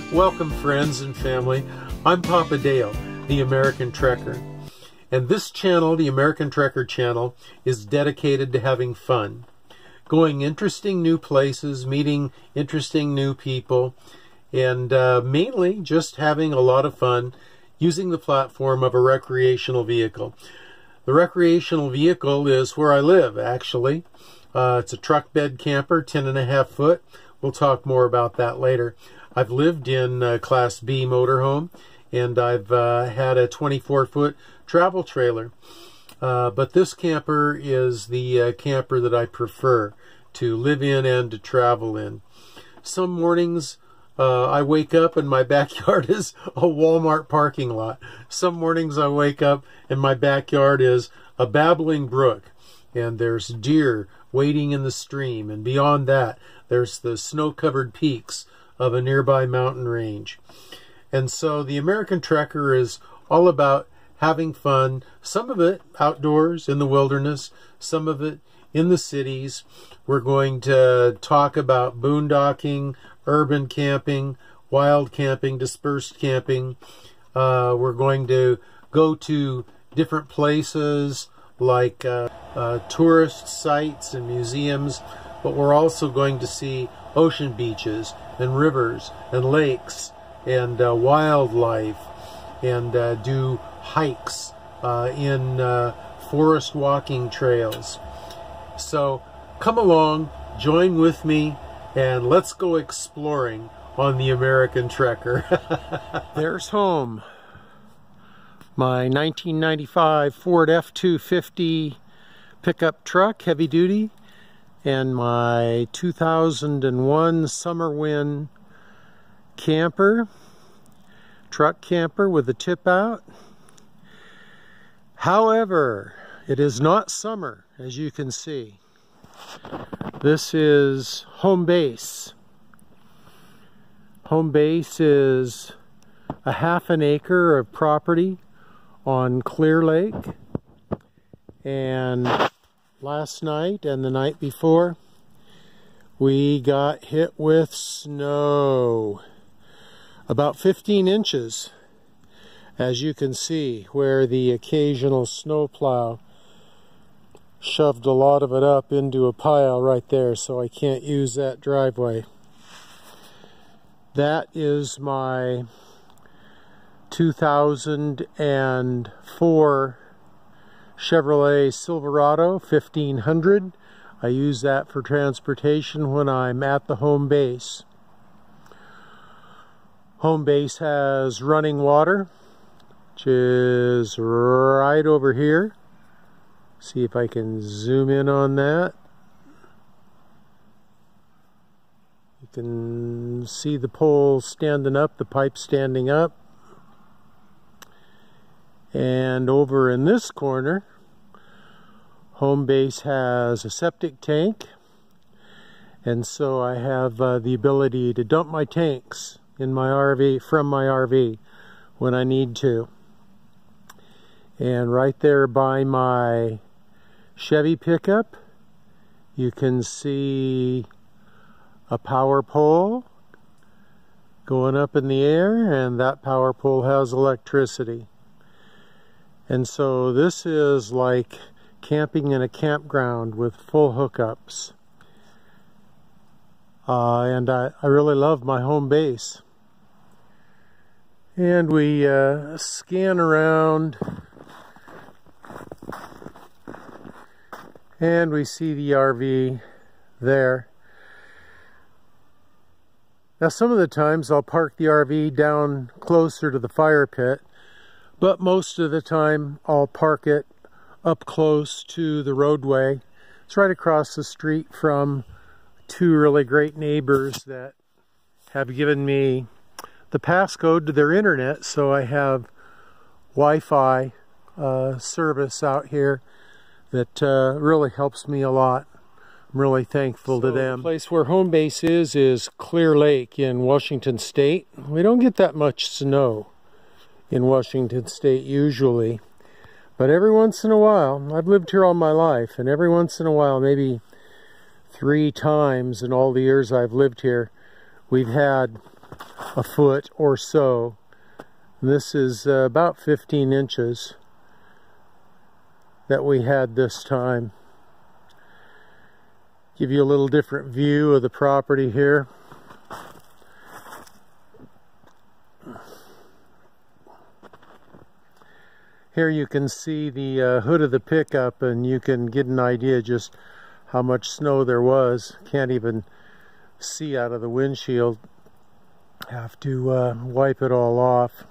Welcome, friends and family. I'm Papa Dale, the American Trekker. And this channel, the American Trekker channel, is dedicated to having fun. Going interesting new places, meeting interesting new people, and mainly just having a lot of fun using the platform of a recreational vehicle. The recreational vehicle is where I live, actually. It's a truck bed camper, 10.5 foot. We'll talk more about that later. I've lived in Class B motorhome, and I've had a 24-foot travel trailer. But this camper is the camper that I prefer to live in and to travel in. Some mornings I wake up and my backyard is a Walmart parking lot. Some mornings I wake up and my backyard is a babbling brook, and there's deer wading in the stream, and beyond that there's the snow-covered peaks of a nearby mountain range. And so the American Trekker is all about having fun, some of it outdoors in the wilderness, some of it in the cities. We're going to talk about boondocking, urban camping, wild camping, dispersed camping. We're going to go to different places like tourist sites and museums, but we're also going to see ocean beaches and rivers and lakes and wildlife, and do hikes in forest walking trails. So come along, join with me, and let's go exploring on the American Trekker. There's home. My 1995 Ford F-250 pickup truck, heavy duty, and my 2001 Summer Wind camper, truck camper with the tip out. However, it is not summer, as you can see. This is home base. Home base is a half an acre of property on Clear Lake, and last night and the night before we got hit with snow, about 15 inches, as you can see, where the occasional snowplow shoved a lot of it up into a pile right there, so I can't use that driveway. That is my 2004 Chevrolet Silverado 1500. I use that for transportation when I'm at the home base. Home base has running water, which is right over here. See if I can zoom in on that. You can see the pole standing up, the pipe standing up. And over in this corner, home base has a septic tank, and so I have the ability to dump my tanks in my RV, from my RV, when I need to. And right there by my Chevy pickup, you can see a power pole going up in the air, and that power pole has electricity. And so this is like camping in a campground with full hookups. And I really love my home base. And we scan around, and we see the RV there. Now some of the times I'll park the RV down closer to the fire pit, but most of the time I'll park it up close to the roadway. It's right across the street from two really great neighbors that have given me the passcode to their internet, so I have Wi-Fi service out here that really helps me a lot. I'm really thankful to them. The place where home base is Clear Lake in Washington State. We don't get that much snow in Washington State usually, but every once in a while, I've lived here all my life, and every once in a while, maybe 3 times in all the years I've lived here, we've had a foot or so. This is about 15 inches that we had this time. Give you a little different view of the property here. Here you can see the hood of the pickup, and you can get an idea just how much snow there was. Can't even see out of the windshield. Have to wipe it all off.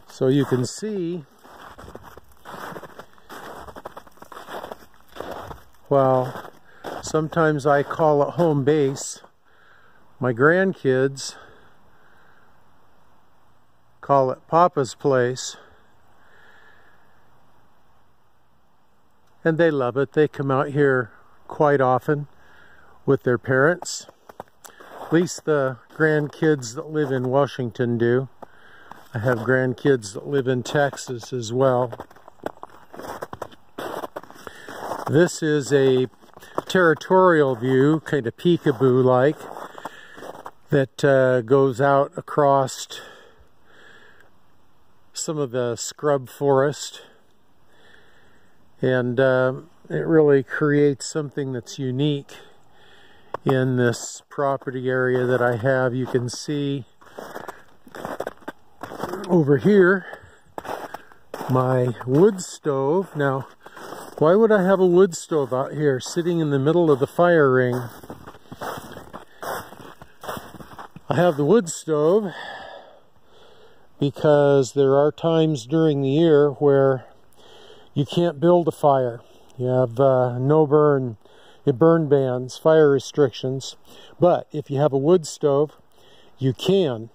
So you can see, well, sometimes I call it home base. My grandkids call it Papa's place. And they love it. They come out here quite often with their parents. At least the grandkids that live in Washington do. I have grandkids that live in Texas as well. This is a territorial view, kind of peekaboo-like, that goes out across some of the scrub forest. And it really creates something that's unique in this property area that I have. You can see over here my wood stove. Now, why would I have a wood stove out here sitting in the middle of the fire ring? I have the wood stove because there are times during the year where you can't build a fire. You have no burn bans, fire restrictions. But if you have a wood stove, you can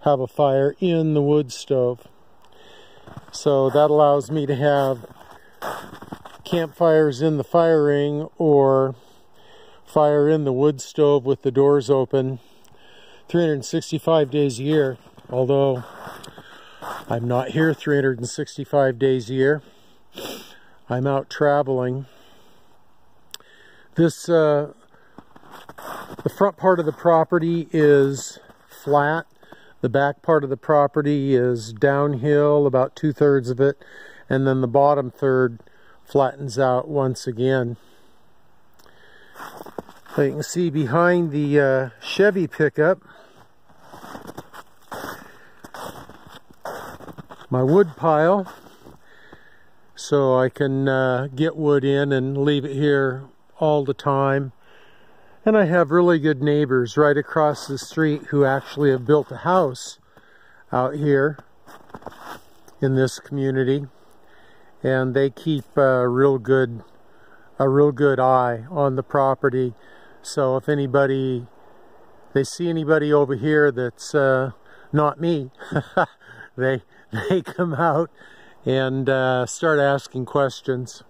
have a fire in the wood stove. So that allows me to have campfires in the fire ring or fire in the wood stove with the doors open 365 days a year. Although I'm not here 365 days a year. I'm out traveling. This, the front part of the property is flat. The back part of the property is downhill, about 2/3 of it, and then the bottom third flattens out once again. So you can see behind the Chevy pickup, my wood pile, so I can get wood in and leave it here all the time. And I have really good neighbors right across the street who actually have built a house out here in this community, and they keep a real good eye on the property. So if they see anybody over here that's not me, they come out and start asking questions.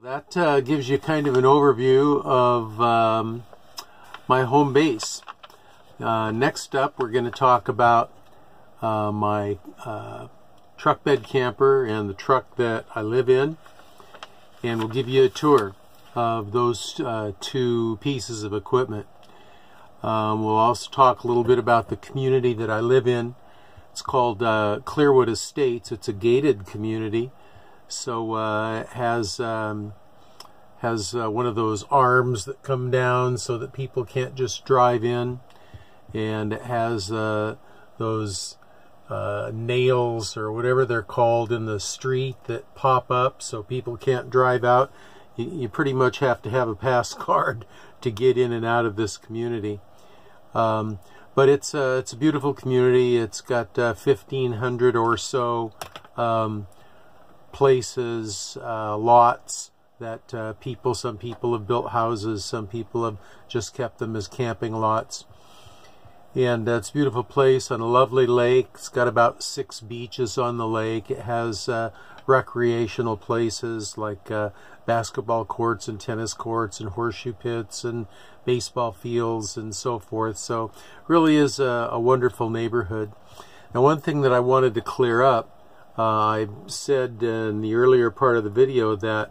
That gives you kind of an overview of my home base. Next up, we're going to talk about my truck bed camper and the truck that I live in, and we'll give you a tour of those two pieces of equipment. We'll also talk a little bit about the community that I live in. It's called Clearwood Estates. It's a gated community, so it has one of those arms that come down so that people can't just drive in, and it has those nails or whatever they're called in the street that pop up so people can't drive out. You pretty much have to have a pass card to get in and out of this community. But it's a beautiful community. It's got 1,500 or so places, lots that some people have built houses, some people have just kept them as camping lots. And it's a beautiful place on a lovely lake. It's got about 6 beaches on the lake. It has recreational places like basketball courts and tennis courts and horseshoe pits and baseball fields and so forth. So really is a wonderful neighborhood. Now, one thing that I wanted to clear up, I said in the earlier part of the video that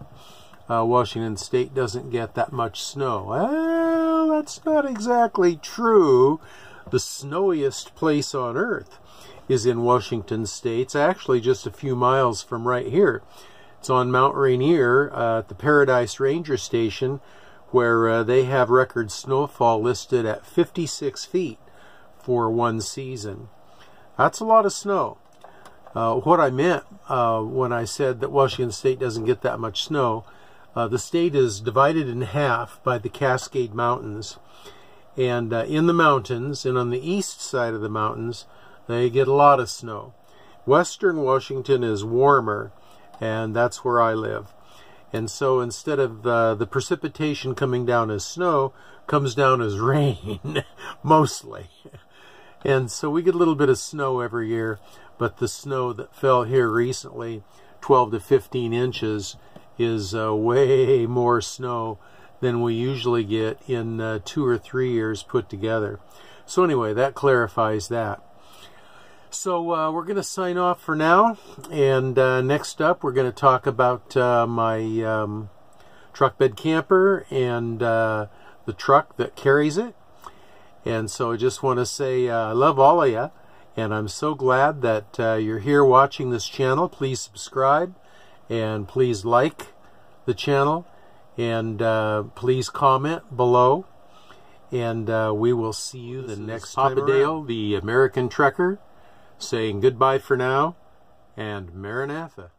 Washington State doesn't get that much snow. Well, that's not exactly true. The snowiest place on earth is in Washington State. It's actually just a few miles from right here. It's on Mount Rainier at the Paradise Ranger Station, where they have record snowfall listed at 56 feet for one season. That's a lot of snow. What I meant when I said that Washington State doesn't get that much snow, the state is divided in half by the Cascade Mountains. And in the mountains, and on the east side of the mountains, they get a lot of snow. Western Washington is warmer, and that's where I live. And so instead of the precipitation coming down as snow, comes down as rain, mostly. And so we get a little bit of snow every year, but the snow that fell here recently, 12 to 15 inches, is way more snow than we usually get in 2 or 3 years put together. So anyway, that clarifies that. So we're going to sign off for now, and next up we're going to talk about my truck bed camper and the truck that carries it. And so I just want to say I love all of you, and I'm so glad that you're here watching this channel. Please subscribe, and please like the channel, and please comment below, and we will see you the next time around. Papadale, the American Trekker, saying goodbye for now, and Maranatha.